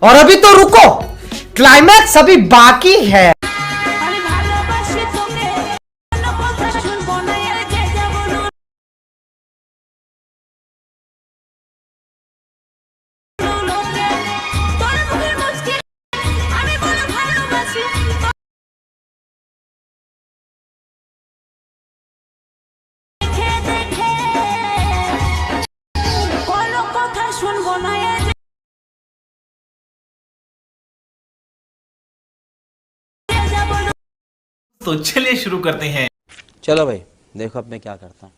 और अभी तो रुको, क्लाइमैक्स अभी बाकी है। तो चलिए शुरू करते हैं। चलो भाई, देखो अब मैं क्या करता हूँ।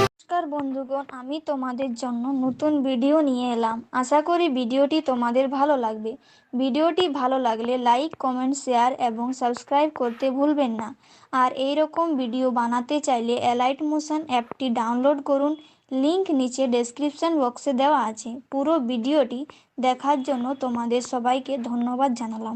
নমস্কার বন্ধুগণ, আমি তোমাদের জন্য নতুন ভিডিও নিয়ে এলাম। আশা করি ভিডিওটি তোমাদের ভালো লাগবে। ভিডিওটি ভালো লাগলে লাইক, কমেন্ট, শেয়ার এবং সাবস্ক্রাইব করতে ভুলবেন না। আর এই রকম ভিডিও বানাতে চাইলে অ্যালাইট মোশন অ্যাপটি ডাউনলোড করুন। লিংক নিচে ডেসক্রিপশন বক্সে দেওয়া আছে। পুরো ভিডিওটি দেখার জন্য তোমাদের সবাইকে ধন্যবাদ জানালাম।